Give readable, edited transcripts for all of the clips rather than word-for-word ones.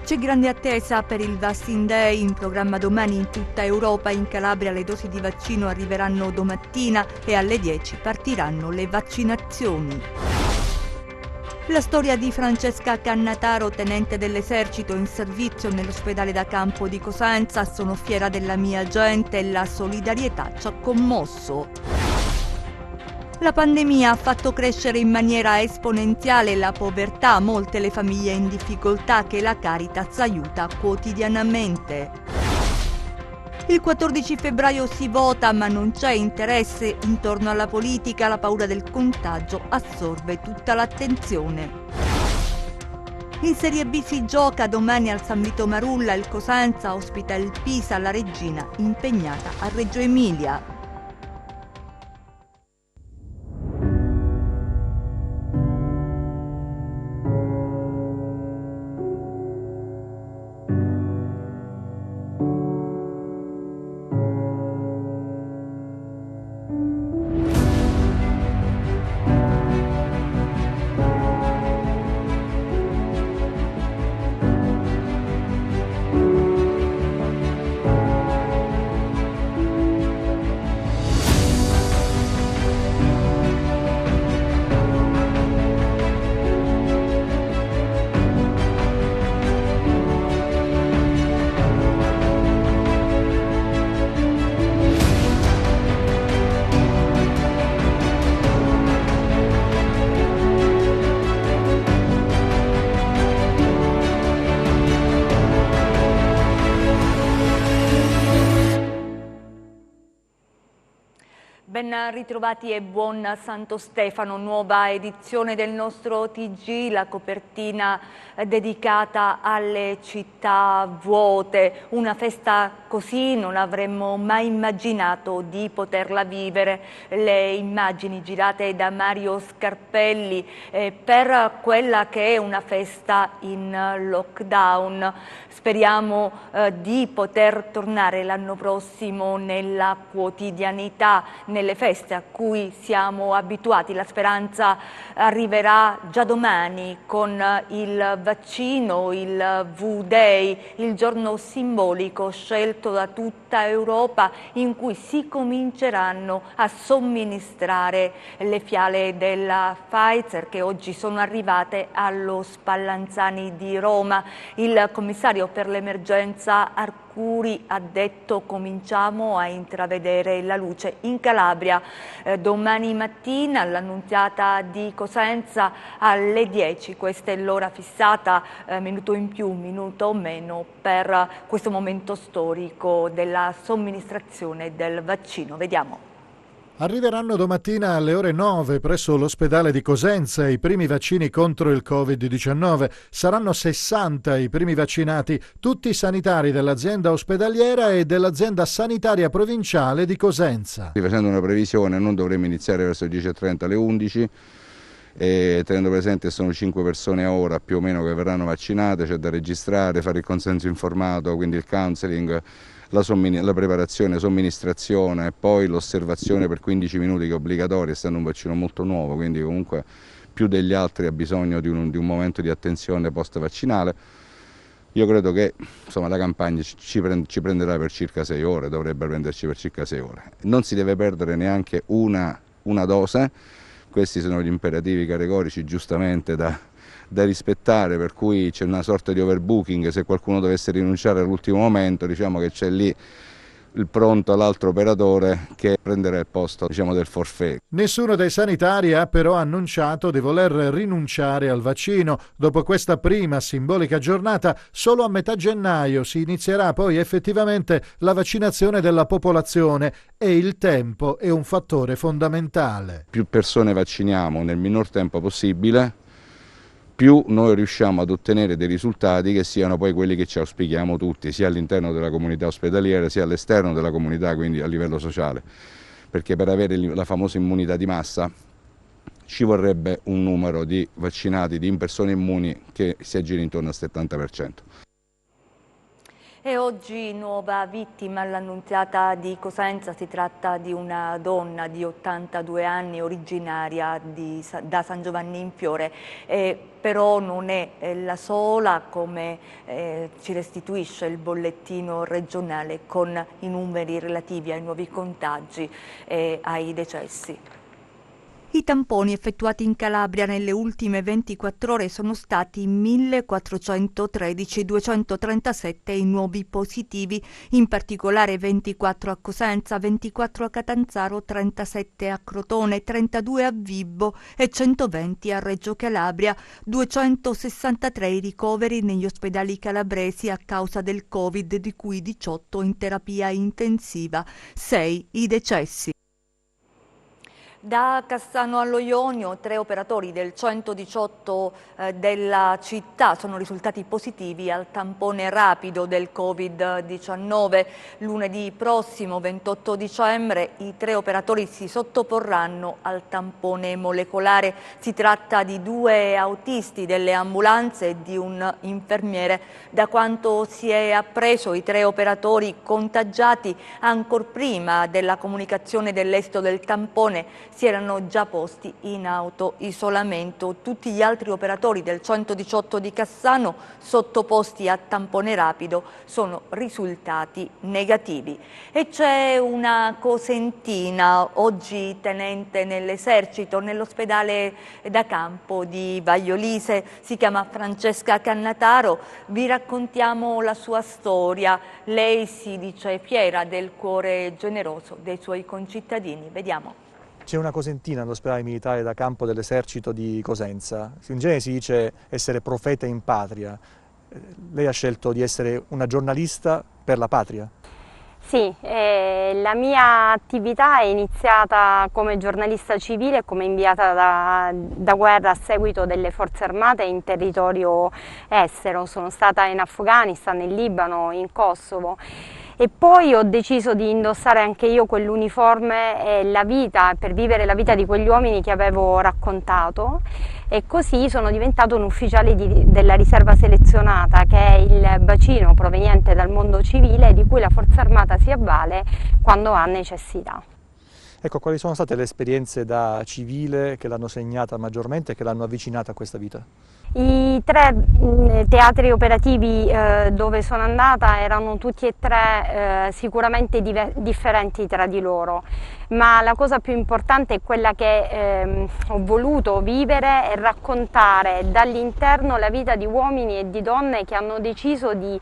C'è grande attesa per il Vaccine Day, in programma domani in tutta Europa. In Calabria le dosi di vaccino arriveranno domattina e alle 10 partiranno le vaccinazioni. La storia di Francesca Cannataro, tenente dell'esercito in servizio nell'ospedale da campo di Cosenza. Sono fiera della mia gente e la solidarietà ci ha commosso. La pandemia ha fatto crescere in maniera esponenziale la povertà, molte le famiglie in difficoltà che la Caritas aiuta quotidianamente. Il 14 febbraio si vota, ma non c'è interesse intorno alla politica, la paura del contagio assorbe tutta l'attenzione. In Serie B si gioca domani al San Vito Marulla, il Cosenza ospita il Pisa, la Regina impegnata a Reggio Emilia. Ben ritrovati e buon Santo Stefano, nuova edizione del nostro TG, la copertina dedicata alle città vuote. Una festa così non avremmo mai immaginato di poterla vivere. Le immagini girate da Mario Scarpelli per quella che è una festa in lockdown. Speriamo di poter tornare l'anno prossimo nella quotidianità, nelle feste a cui siamo abituati. La speranza arriverà già domani con il vaccino, il V-Day, il giorno simbolico scelto da tutta Europa in cui si cominceranno a somministrare le fiale della Pfizer che oggi sono arrivate allo Spallanzani di Roma. Il commissario per l'emergenza Arcuri ha detto: cominciamo a intravedere la luce. In Calabria domani mattina all'Annunziata di Cosenza alle 10, questa è l'ora fissata, minuto in più, minuto meno, per questo momento storico della somministrazione del vaccino. Vediamo. Arriveranno domattina alle ore 9 presso l'ospedale di Cosenza i primi vaccini contro il Covid-19. Saranno 60 i primi vaccinati, tutti sanitari dell'azienda ospedaliera e dell'azienda sanitaria provinciale di Cosenza. Facendo una previsione non dovremmo iniziare verso le 10:30 alle 11. E tenendo presente che sono 5 persone a ora più o meno che verranno vaccinate, c'è da registrare, fare il consenso informato, quindi il counseling, la preparazione, somministrazione e poi l'osservazione per 15 minuti che è obbligatoria, essendo un vaccino molto nuovo, quindi comunque più degli altri ha bisogno di un momento di attenzione post vaccinale. Io credo che insomma, la campagna ci prenderà per circa 6 ore, dovrebbe prenderci per circa 6 ore. Non si deve perdere neanche una dose. Questi sono gli imperativi categorici giustamente da rispettare, per cui c'è una sorta di overbooking. Se qualcuno dovesse rinunciare all'ultimo momento, diciamo che c'è lì il pronto all'altro operatore che prenderà il posto, diciamo, del forfait. Nessuno dei sanitari ha però annunciato di voler rinunciare al vaccino. Dopo questa prima simbolica giornata, solo a metà gennaio si inizierà poi effettivamente la vaccinazione della popolazione e il tempo è un fattore fondamentale. Più persone vacciniamo nel minor tempo possibile, più noi riusciamo ad ottenere dei risultati che siano poi quelli che ci auspichiamo tutti, sia all'interno della comunità ospedaliera sia all'esterno della comunità, quindi a livello sociale, perché per avere la famosa immunità di massa ci vorrebbe un numero di vaccinati, di persone immuni che si aggira intorno al 70%. E oggi nuova vittima all'Annunziata di Cosenza. Si tratta di una donna di 82 anni originaria da San Giovanni in Fiore, però non è la sola, come ci restituisce il bollettino regionale con i numeri relativi ai nuovi contagi e ai decessi. I tamponi effettuati in Calabria nelle ultime 24 ore sono stati 1413, 237 i nuovi positivi, in particolare 24 a Cosenza, 24 a Catanzaro, 37 a Crotone, 32 a Vibo e 120 a Reggio Calabria, 263 i ricoveri negli ospedali calabresi a causa del Covid, di cui 18 in terapia intensiva, 6 i decessi. Da Cassano allo Ionio, 3 operatori del 118 della città sono risultati positivi al tampone rapido del Covid-19. Lunedì prossimo, 28 dicembre, i 3 operatori si sottoporranno al tampone molecolare. Si tratta di 2 autisti delle ambulanze e di un infermiere. Da quanto si è appreso, i 3 operatori contagiati ancor prima della comunicazione dell'esito del tampone si erano già posti in autoisolamento. Tutti gli altri operatori del 118 di Cassano sottoposti a tampone rapido sono risultati negativi. E c'è una cosentina, oggi tenente nell'esercito, nell'ospedale da campo di Vaiolise. Si chiama Francesca Cannataro. Vi raccontiamo la sua storia. Lei si dice fiera del cuore generoso dei suoi concittadini. Vediamo. C'è una cosentina all'ospedale militare da campo dell'esercito di Cosenza. In genere si dice essere profeta in patria. Lei ha scelto di essere una giornalista per la patria? Sì, la mia attività è iniziata come giornalista civile e come inviata da guerra a seguito delle forze armate in territorio estero. Sono stata in Afghanistan, in Libano, in Kosovo. E poi ho deciso di indossare anche io quell'uniforme per vivere la vita di quegli uomini che avevo raccontato, e così sono diventato un ufficiale della riserva selezionata, che è il bacino proveniente dal mondo civile di cui la Forza Armata si avvale quando ha necessità. Ecco, quali sono state le esperienze da civile che l'hanno segnata maggiormente e che l'hanno avvicinata a questa vita? I 3 teatri operativi dove sono andata erano tutti e 3 sicuramente differenti tra di loro, ma la cosa più importante è quella che ho voluto vivere e raccontare dall'interno la vita di uomini e di donne che hanno deciso di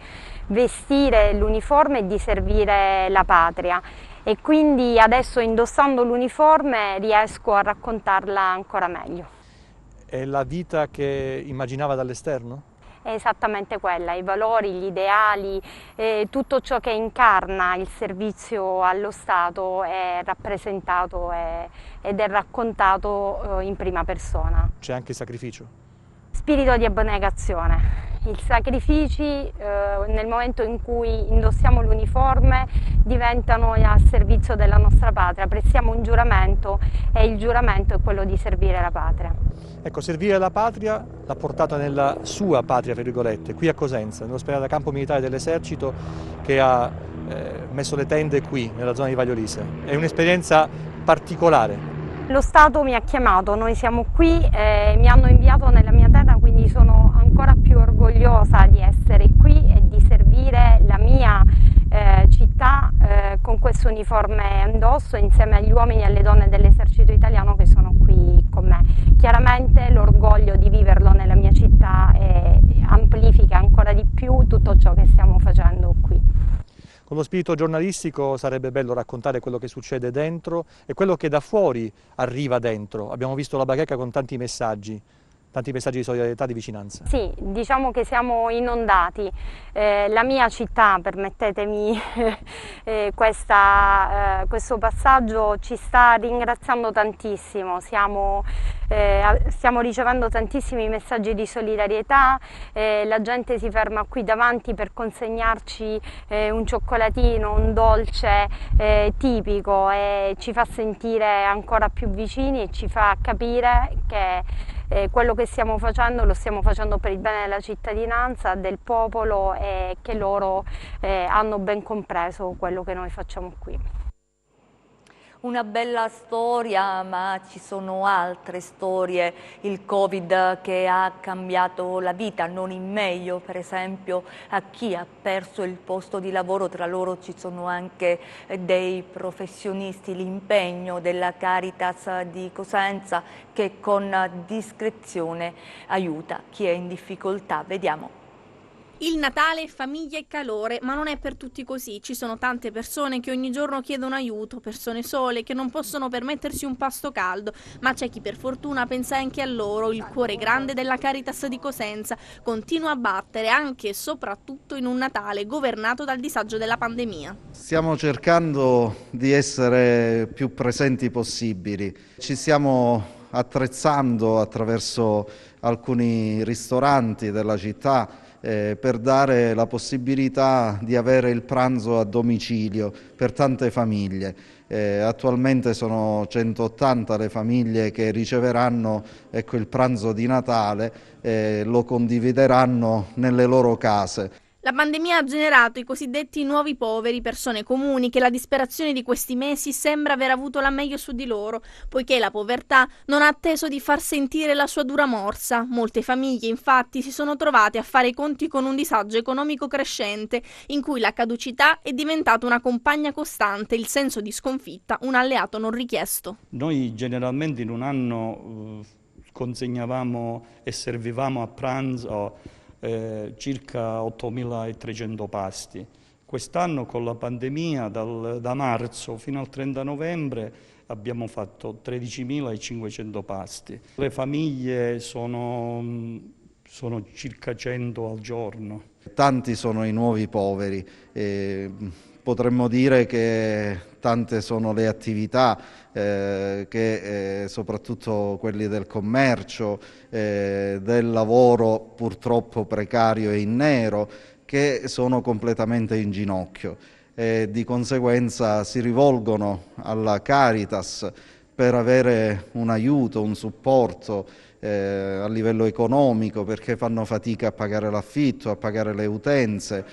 vestire l'uniforme e di servire la patria. E quindi adesso, indossando l'uniforme, riesco a raccontarla ancora meglio. È la vita che immaginava dall'esterno? È esattamente quella, i valori, gli ideali, tutto ciò che incarna il servizio allo Stato è rappresentato ed è raccontato in prima persona. C'è anche sacrificio? Spirito di abnegazione. I sacrifici nel momento in cui indossiamo l'uniforme diventano a servizio della nostra patria, prestiamo un giuramento e il giuramento è quello di servire la patria. Ecco, servire la patria l'ha portata nella sua patria, tra virgolette, qui a Cosenza, nell'ospedale da campo militare dell'esercito che ha messo le tende qui, nella zona di Vaiolise. È un'esperienza particolare. Lo Stato mi ha chiamato, noi siamo qui, mi hanno inviato nella mia terra, quindi sono ancora più orgogliosa di essere qui e di servire la mia città con questo uniforme indosso insieme agli uomini e alle donne dell'esercito italiano che sono qui con me. Chiaramente l'orgoglio di viverlo nella mia città amplifica ancora di più tutto ciò che stiamo facendo qui. Con lo spirito giornalistico sarebbe bello raccontare quello che succede dentro e quello che da fuori arriva dentro. Abbiamo visto la bacheca con tanti messaggi di solidarietà, di vicinanza. Sì, diciamo che siamo inondati. La mia città, permettetemi questo passaggio, ci sta ringraziando tantissimo. Stiamo ricevendo tantissimi messaggi di solidarietà, la gente si ferma qui davanti per consegnarci un cioccolatino, un dolce tipico, e ci fa sentire ancora più vicini e ci fa capire che quello che stiamo facendo lo stiamo facendo per il bene della cittadinanza, del popolo, e che loro hanno ben compreso quello che noi facciamo qui. Una bella storia, ma ci sono altre storie. Il Covid che ha cambiato la vita, non in meglio, per esempio a chi ha perso il posto di lavoro. Tra loro ci sono anche dei professionisti, l'impegno della Caritas di Cosenza che con discrezione aiuta chi è in difficoltà. Vediamo. Il Natale è famiglia e calore, ma non è per tutti così. Ci sono tante persone che ogni giorno chiedono aiuto, persone sole che non possono permettersi un pasto caldo, ma c'è chi per fortuna pensa anche a loro. Il cuore grande della Caritas di Cosenza continua a battere anche e soprattutto in un Natale governato dal disagio della pandemia. Stiamo cercando di essere più presenti possibili. Ci stiamo attrezzando attraverso alcuni ristoranti della città per dare la possibilità di avere il pranzo a domicilio per tante famiglie. Attualmente sono 180 le famiglie che riceveranno il pranzo di Natale, lo condivideranno nelle loro case. La pandemia ha generato i cosiddetti nuovi poveri, persone comuni che la disperazione di questi mesi sembra aver avuto la meglio su di loro, poiché la povertà non ha atteso di far sentire la sua dura morsa. Molte famiglie infatti si sono trovate a fare i conti con un disagio economico crescente, in cui la caducità è diventata una compagna costante, il senso di sconfitta un alleato non richiesto. Noi generalmente in un anno consegnavamo e servivamo a pranzo circa 8.300 pasti. Quest'anno con la pandemia da marzo fino al 30 novembre abbiamo fatto 13.500 pasti. Le famiglie sono circa 100 al giorno. Tanti sono i nuovi poveri. Potremmo dire che tante sono le attività che soprattutto quelli del commercio, del lavoro purtroppo precario e in nero, che sono completamente in ginocchio e di conseguenza si rivolgono alla Caritas per avere un aiuto, un supporto a livello economico, perché fanno fatica a pagare l'affitto, a pagare le utenze,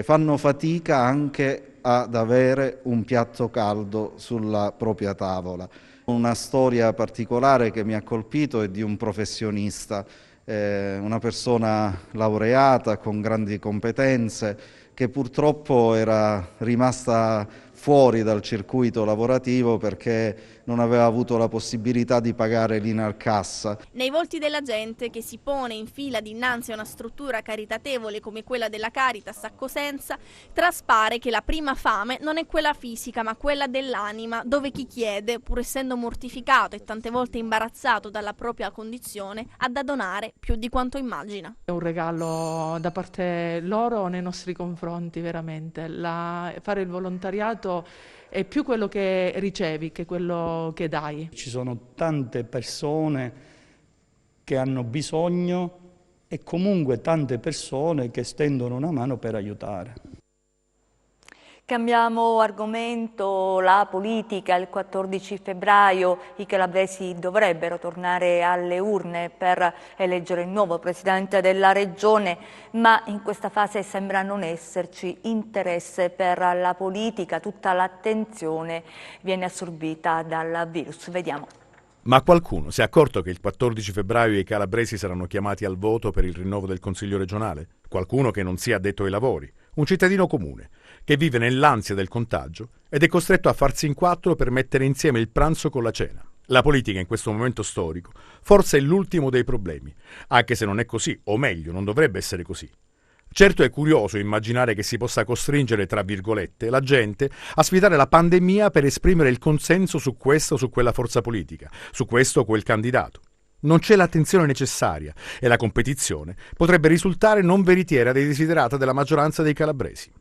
fanno fatica anche ad avere un piatto caldo sulla propria tavola. Una storia particolare che mi ha colpito è di un professionista, una persona laureata con grandi competenze che purtroppo era rimasta fuori dal circuito lavorativo perché non aveva avuto la possibilità di pagare l'Inalcassa. Nei volti della gente che si pone in fila dinanzi a una struttura caritatevole come quella della Caritas a Cosenza, traspare che la prima fame non è quella fisica ma quella dell'anima, dove chi chiede, pur essendo mortificato e tante volte imbarazzato dalla propria condizione, ha da donare più di quanto immagina. È un regalo da parte loro nei nostri confronti, veramente. Fare il volontariato è più quello che ricevi che quello che dai. Ci sono tante persone che hanno bisogno e comunque tante persone che stendono una mano per aiutare. Cambiamo argomento, la politica. Il 14 febbraio i calabresi dovrebbero tornare alle urne per eleggere il nuovo presidente della regione, ma in questa fase sembra non esserci interesse per la politica, tutta l'attenzione viene assorbita dal virus. Vediamo. Ma qualcuno si è accorto che il 14 febbraio i calabresi saranno chiamati al voto per il rinnovo del Consiglio regionale? Qualcuno che non sia addetto ai lavori, un cittadino comune, che vive nell'ansia del contagio ed è costretto a farsi in quattro per mettere insieme il pranzo con la cena. La politica in questo momento storico forse è l'ultimo dei problemi, anche se non è così, o meglio, non dovrebbe essere così. Certo è curioso immaginare che si possa costringere, tra virgolette, la gente a sfidare la pandemia per esprimere il consenso su questa o su quella forza politica, su questo o quel candidato. Non c'è l'attenzione necessaria e la competizione potrebbe risultare non veritiera dei desiderata della maggioranza dei calabresi.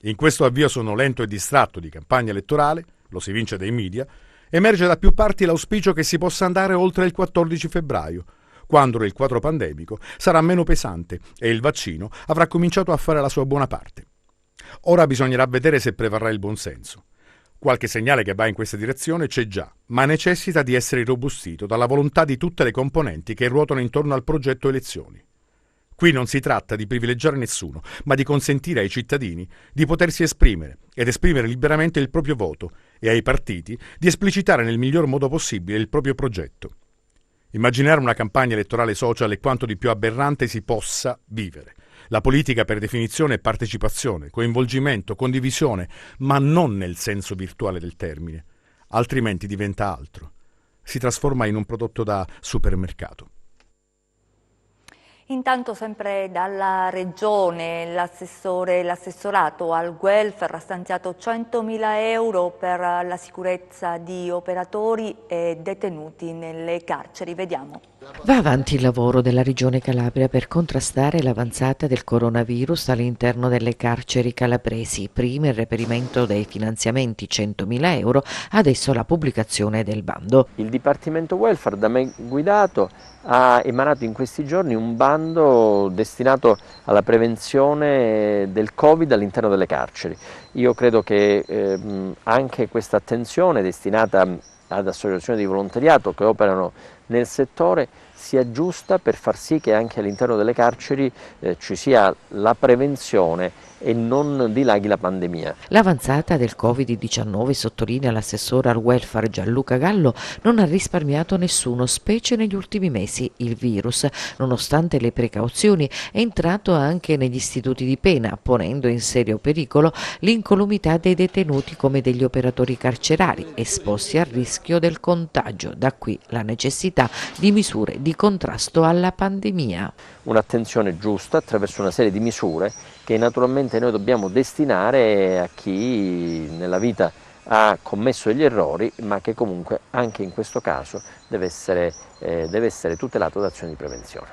In questo avvio sonolento e distratto di campagna elettorale, lo si vince dai media, emerge da più parti l'auspicio che si possa andare oltre il 14 febbraio, quando il quadro pandemico sarà meno pesante e il vaccino avrà cominciato a fare la sua buona parte. Ora bisognerà vedere se prevarrà il buonsenso. Qualche segnale che va in questa direzione c'è già, ma necessita di essere irrobustito dalla volontà di tutte le componenti che ruotano intorno al progetto elezioni. Qui non si tratta di privilegiare nessuno, ma di consentire ai cittadini di potersi esprimere ed esprimere liberamente il proprio voto e ai partiti di esplicitare nel miglior modo possibile il proprio progetto. Immaginare una campagna elettorale social è quanto di più aberrante si possa vivere. La politica per definizione è partecipazione, coinvolgimento, condivisione, ma non nel senso virtuale del termine. Altrimenti diventa altro. Si trasforma in un prodotto da supermercato. Intanto sempre dalla Regione l'assessorato al welfare ha stanziato 100.000 euro per la sicurezza di operatori e detenuti nelle carceri. Vediamo. Va avanti il lavoro della Regione Calabria per contrastare l'avanzata del coronavirus all'interno delle carceri calabresi. Prima il reperimento dei finanziamenti 100.000 euro, adesso la pubblicazione del bando. Il Dipartimento Welfare, da me guidato, ha emanato in questi giorni un bando destinato alla prevenzione del Covid all'interno delle carceri. Io credo che anche questa attenzione destinata ad associazioni di volontariato che operano nel settore sia giusta per far sì che anche all'interno delle carceri ci sia la prevenzione e non dilaghi la pandemia. L'avanzata del Covid-19, sottolinea l'assessore al welfare Gianluca Gallo, non ha risparmiato nessuno, specie negli ultimi mesi. Il virus, nonostante le precauzioni, è entrato anche negli istituti di pena, ponendo in serio pericolo l'incolumità dei detenuti come degli operatori carcerari, esposti al rischio del contagio. Da qui la necessità di misure di contrasto alla pandemia. Un'attenzione giusta attraverso una serie di misure che naturalmente noi dobbiamo destinare a chi nella vita ha commesso degli errori, ma che comunque anche in questo caso deve essere tutelato da azioni di prevenzione.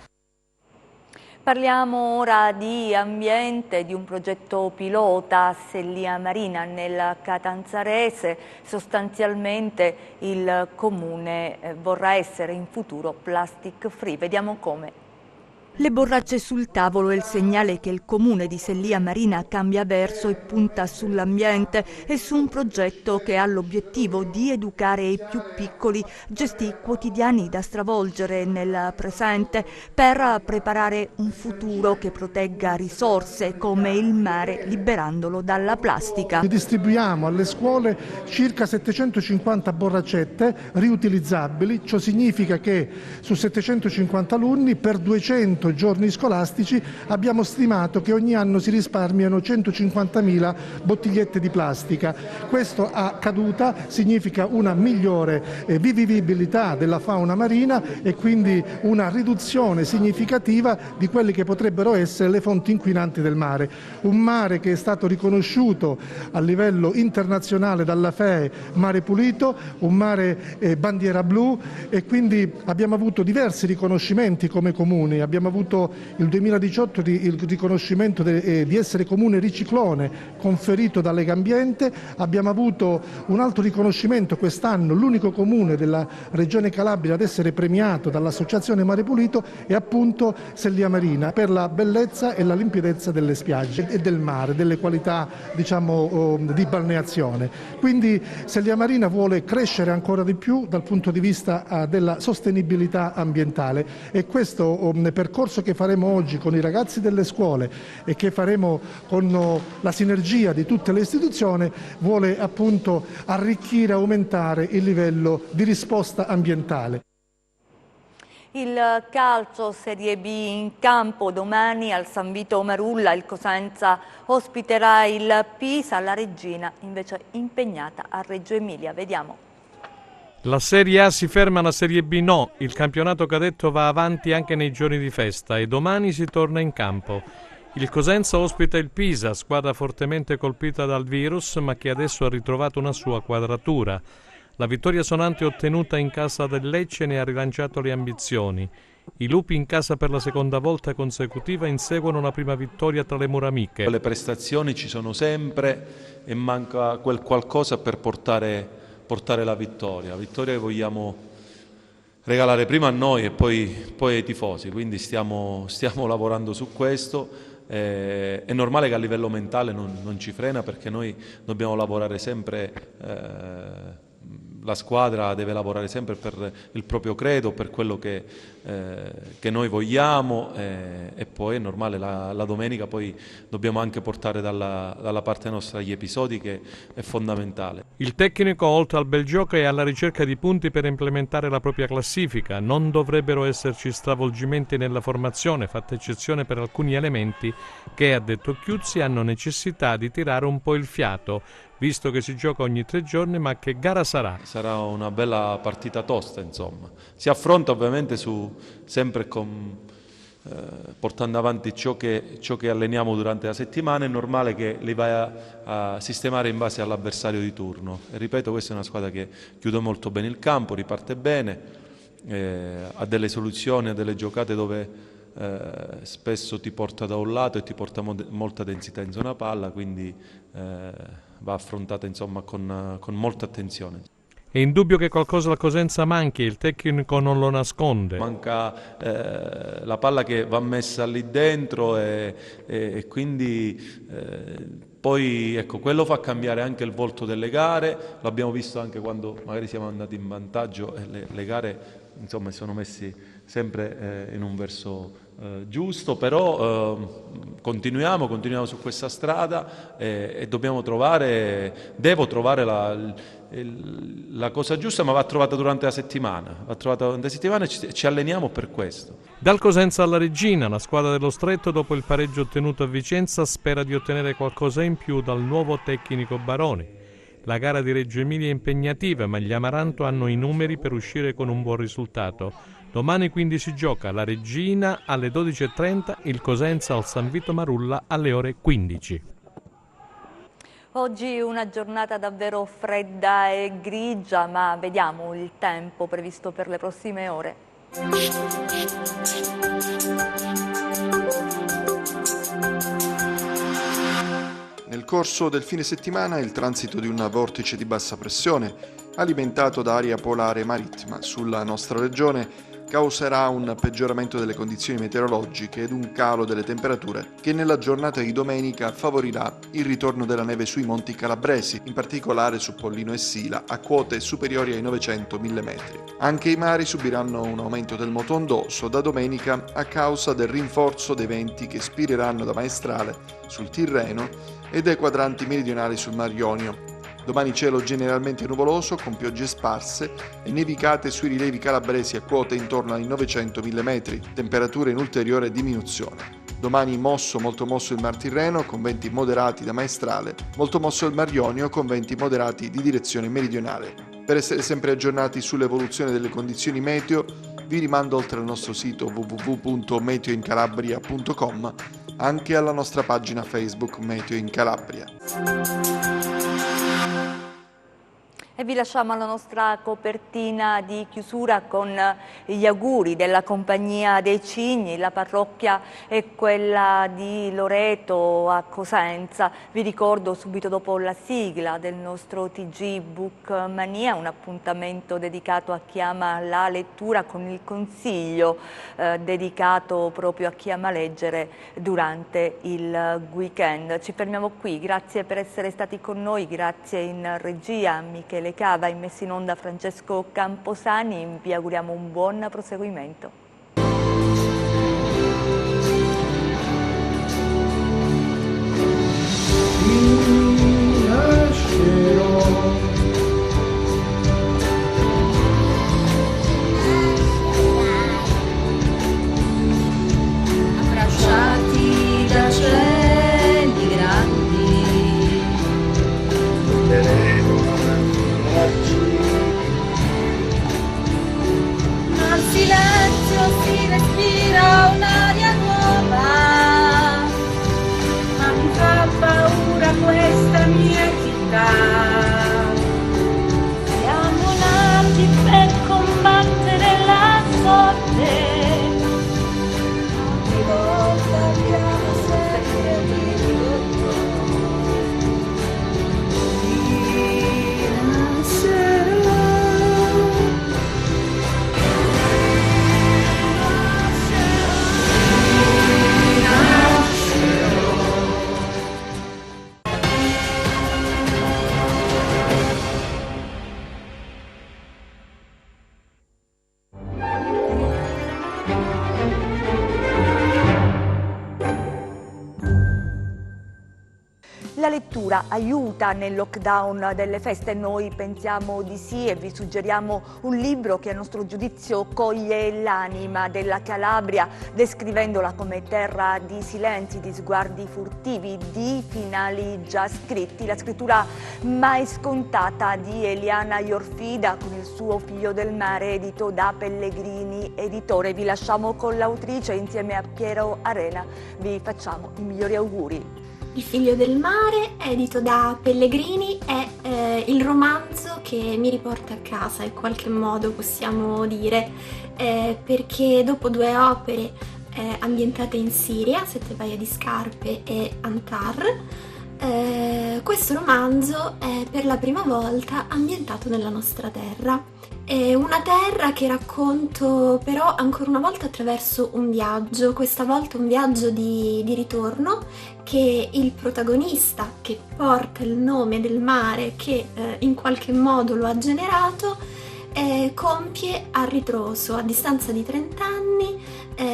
Parliamo ora di ambiente, di un progetto pilota a Sellia Marina nel Catanzarese. Sostanzialmente il comune vorrà essere in futuro plastic free. Vediamo come. Le borracce sul tavolo è il segnale che il comune di Sellia Marina cambia verso e punta sull'ambiente e su un progetto che ha l'obiettivo di educare i più piccoli gesti quotidiani da stravolgere nel presente per preparare un futuro che protegga risorse come il mare liberandolo dalla plastica. Distribuiamo alle scuole circa 750 borraccette riutilizzabili, ciò significa che su 750 alunni per 200 giorni scolastici abbiamo stimato che ogni anno si risparmiano 150.000 bottigliette di plastica. Questo a caduta significa una migliore vivibilità della fauna marina e quindi una riduzione significativa di quelle che potrebbero essere le fonti inquinanti del mare. Un mare che è stato riconosciuto a livello internazionale dalla FEE mare pulito, un mare bandiera blu, e quindi abbiamo avuto diversi riconoscimenti come comuni. Abbiamo avuto il 2018 il riconoscimento di essere comune riciclone conferito da Legambiente, abbiamo avuto un altro riconoscimento quest'anno, l'unico comune della regione Calabria ad essere premiato dall'associazione Mare Pulito è appunto Sellia Marina per la bellezza e la limpidezza delle spiagge e del mare, delle qualità di balneazione. Quindi Sellia Marina vuole crescere ancora di più dal punto di vista della sostenibilità ambientale e questo percorso che faremo oggi con i ragazzi delle scuole e che faremo con la sinergia di tutte le istituzioni vuole appunto arricchire e aumentare il livello di risposta ambientale. Il calcio Serie B in campo domani al San Vito Marulla, il Cosenza ospiterà il Pisa, la Regina invece impegnata a Reggio Emilia. Vediamo. La Serie A si ferma, la Serie B no. Il campionato cadetto va avanti anche nei giorni di festa e domani si torna in campo. Il Cosenza ospita il Pisa, squadra fortemente colpita dal virus ma che adesso ha ritrovato una sua quadratura. La vittoria sonante ottenuta in casa del Lecce ne ha rilanciato le ambizioni. I lupi in casa per la seconda volta consecutiva inseguono una prima vittoria tra le mura amiche. Le prestazioni ci sono sempre e manca quel qualcosa per portare la vittoria. La vittoria che vogliamo regalare prima a noi e poi ai tifosi, quindi stiamo lavorando su questo. è normale che a livello mentale non ci frena, perché noi dobbiamo lavorare sempre, la squadra deve lavorare sempre per il proprio credo, per quello che noi vogliamo, e poi è normale, la domenica poi dobbiamo anche portare dalla parte nostra gli episodi, che è fondamentale. Il tecnico, oltre al bel gioco, è alla ricerca di punti per implementare la propria classifica. Non dovrebbero esserci stravolgimenti nella formazione, fatta eccezione per alcuni elementi che, ha detto Chiuzzi, hanno necessità di tirare un po' il fiato, visto che si gioca ogni 3 giorni. Ma che gara sarà? Sarà una bella partita tosta, insomma. Si affronta ovviamente sempre portando avanti ciò che alleniamo durante la settimana. È normale che li vai a sistemare in base all'avversario di turno. E ripeto, questa è una squadra che chiude molto bene il campo, riparte bene, ha delle soluzioni, ha delle giocate dove spesso ti porta da un lato e ti porta molta densità in zona palla, quindi va affrontata, insomma, con molta attenzione. È indubbio che qualcosa alla Cosenza manchi, il tecnico non lo nasconde. Manca la palla che va messa lì dentro, e quindi poi, ecco, quello fa cambiare anche il volto delle gare. L'abbiamo visto anche quando magari siamo andati in vantaggio, e le gare, insomma, si sono messi sempre in un verso giusto, però continuiamo su questa strada, e devo trovare la cosa giusta, ma va trovata durante la settimana. E ci alleniamo per questo. Dal Cosenza alla Regina, la squadra dello Stretto, dopo il pareggio ottenuto a Vicenza, spera di ottenere qualcosa in più dal nuovo tecnico Baroni. La gara di Reggio Emilia è impegnativa, ma gli Amaranto hanno i numeri per uscire con un buon risultato. Domani quindi si gioca la Regina alle 12:30, il Cosenza al San Vito Marulla alle ore 15. Oggi una giornata davvero fredda e grigia, ma vediamo il tempo previsto per le prossime ore. Nel corso del fine settimana il transito di un vortice di bassa pressione, alimentato da aria polare marittima sulla nostra regione, causerà un peggioramento delle condizioni meteorologiche ed un calo delle temperature che nella giornata di domenica favorirà il ritorno della neve sui monti calabresi, in particolare su Pollino e Sila, a quote superiori ai 900.000 metri. Anche i mari subiranno un aumento del moto ondoso da domenica a causa del rinforzo dei venti che spireranno da Maestrale sul Tirreno e dai quadranti meridionali sul Mar Ionio. Domani cielo generalmente nuvoloso con piogge sparse e nevicate sui rilievi calabresi a quote intorno ai 900.000 metri, temperature in ulteriore diminuzione. Domani molto mosso il Mar Tirreno con venti moderati da Maestrale, molto mosso il Mar Ionio con venti moderati di direzione meridionale. Per essere sempre aggiornati sull'evoluzione delle condizioni meteo, vi rimando oltre al nostro sito www.meteoincalabria.com anche alla nostra pagina Facebook Meteo in Calabria. E vi lasciamo alla nostra copertina di chiusura con gli auguri della Compagnia dei Cigni. La parrocchia è quella di Loreto a Cosenza. Vi ricordo subito dopo la sigla del nostro TG Bookmania un appuntamento dedicato a chi ama la lettura con il consiglio dedicato proprio a chi ama leggere durante il weekend. Ci fermiamo qui, grazie per essere stati con noi, grazie in regia a Michele Cava, in messa in onda Francesco Camposani. Vi auguriamo un buon proseguimento. Abbracciati da cieli grandi, al silenzio La lettura aiuta nel lockdown delle feste? Noi pensiamo di sì e vi suggeriamo un libro che a nostro giudizio coglie l'anima della Calabria, descrivendola come terra di silenzi, di sguardi furtivi, di finali già scritti. La scrittura mai scontata di Eliana Iorfida con il suo Figlio del mare, edito da Pellegrini Editore. Vi lasciamo con l'autrice insieme a Piero Arena. Vi facciamo i migliori auguri. Il Figlio del mare, edito da Pellegrini, è il romanzo che mi riporta a casa, in qualche modo possiamo dire, perché dopo 2 opere ambientate in Siria, Sette paia di scarpe e Antar, questo romanzo è per la prima volta ambientato nella nostra terra. È una terra che racconto però ancora una volta attraverso un viaggio, questa volta un viaggio di ritorno che il protagonista, che porta il nome del mare che in qualche modo lo ha generato, compie a ritroso a distanza di 30 anni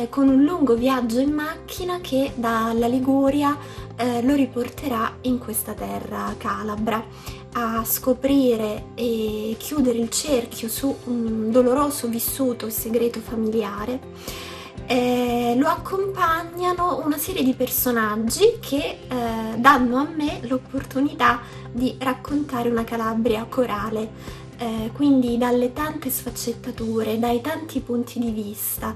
con un lungo viaggio in macchina che dalla Liguria lo riporterà in questa terra calabra a scoprire e chiudere il cerchio su un doloroso vissuto e segreto familiare. Lo accompagnano una serie di personaggi che danno a me l'opportunità di raccontare una Calabria corale, quindi dalle tante sfaccettature, dai tanti punti di vista,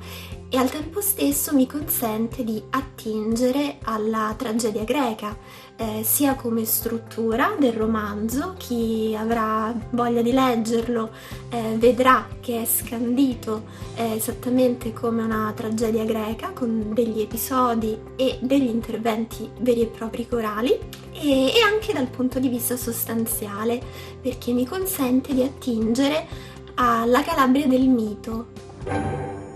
e al tempo stesso mi consente di attingere alla tragedia greca, sia come struttura del romanzo. Chi avrà voglia di leggerlo vedrà che è scandito esattamente come una tragedia greca, con degli episodi e degli interventi veri e propri corali, e anche dal punto di vista sostanziale, perché mi consente di attingere alla Calabria del mito.